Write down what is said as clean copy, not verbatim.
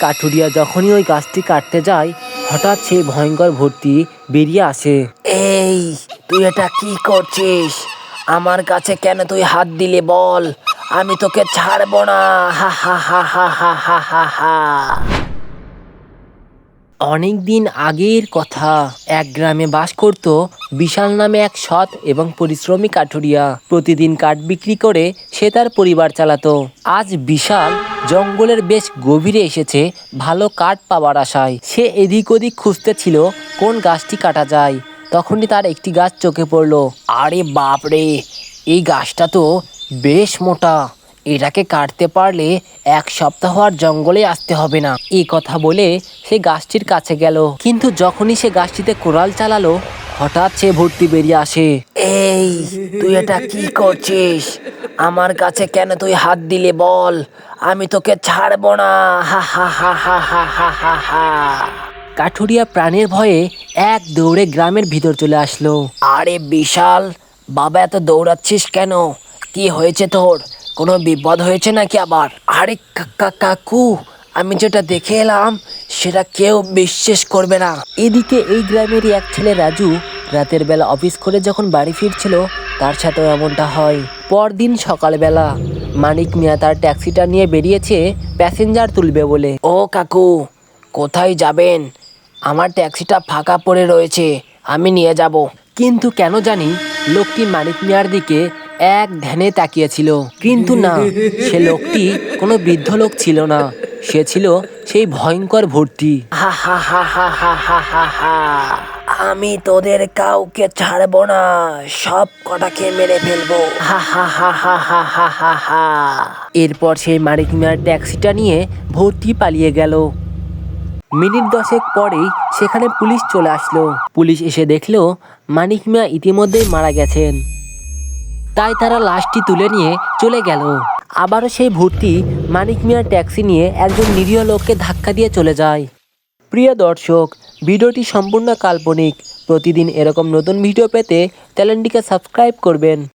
কাঠুরিয়া যখনই ওই গাছটি কাটতে যায় হঠাৎ সেই ভয়ঙ্কর ভূতটি বেরিয়ে আসে। এই তুই এটা কি করছিস? আমার কাছে কেন তুই হাত দিলি বল? আমি তোকে ছাড়বো না। হা হা হা হা হা হা হা হা। অনেক দিন আগের কথা, এক গ্রামে বাস করত বিশাল নামে এক সৎ এবং পরিশ্রমী কাঠুরিয়া। প্রতিদিন কাঠ বিক্রি করে সে তার পরিবার চালাতো। আজ বিশাল জঙ্গলের বেশ গভীরে এসেছে ভালো কাঠ পাওয়ার আশায়। সে এদিক ওদিক খুঁজতে ছিল কোন গাছটি কাটা যায়। তখনই তার একটি গাছ চোখে পড়ল। আরে বাপরে, এই গাছটা তো বেশ মোটা। এটাকে কাটতে পারলে 1 সপ্তাহ আর জঙ্গলে আসতে হবে না। এই কথা বলে সে গাছটির কাছে গেল, কিন্তু যখনই সে গাছটিতে কোরাল চালালো হঠাৎ সে ভূতটি বেরিয়ে আসে। এই তুই এটা কি করছিস? আমার কাছে কেন তুই হাত দিলি বল? আমি তোকে ছাড়বো না। হা হা হা হা হা হা হা হা। কাঠুরিয়া প্রাণের ভয়ে এক দৌড়ে গ্রামের ভিতর চলে আসলো। আরে বিশাল, বাবা এত দৌড়াচ্ছিস কেন? কি হয়েছে তোর? কোনো বিপদ হয়েছে নাকি আবার? আরে কাকু, আমি যেটা দেখে এলাম সেটা কেউ বিশ্বাস করবে না। এদিকে এই গ্রামেরই এক ছেলে রাজু রাতের বেলা অফিস করে যখন বাড়ি ফিরছিল তার সাথেও এমনটা হয়। পরদিন সকালবেলা মানিক মিয়া তার ট্যাক্সিটা নিয়ে বেরিয়েছে প্যাসেঞ্জার তুলবে বলে। ও কাকু, কোথায় যাবেন? আমার ট্যাক্সিটা ফাঁকা পড়ে রয়েছে, আমি নিয়ে যাব। কিন্তু কেন জানি লোকটি মানিক মিয়ার দিকে এক ধ্যানে তাকিয়েছিল। কিন্তু না, সে লোকটি কোনো বৃদ্ধ লোক ছিল না, সে ছিল সেই ভয়ঙ্কর ভূতটি। হা হা হা হা হা হা হা হা। আমি তোদের কাউকে ছাড়বো না, সব কটাকে মেরে ফেলবো। হা হা হা হা হা হা হা হা। এরপর সেই মানিক মিয়ার ট্যাক্সিটা নিয়ে ভূতটি পালিয়ে গেল। মিনিট 10 পরেই সেখানে পুলিশ চলে আসলো। পুলিশ এসে দেখলো মানিক মিয়া ইতিমধ্যেই মারা গেছেন। তাই তারা লাশটি তুলে নিয়ে চলে গেল। আবারও সেই ভূতটি মানিক মিয়ার ট্যাক্সি নিয়ে একজন নিরীহ লোককে ধাক্কা দিয়ে চলে যায়। প্রিয় দর্শক, ভিডিওটি সম্পূর্ণ কাল্পনিক। প্রতিদিন এরকম নতুন ভিডিও পেতে চ্যানেলটিকে সাবস্ক্রাইব করবেন।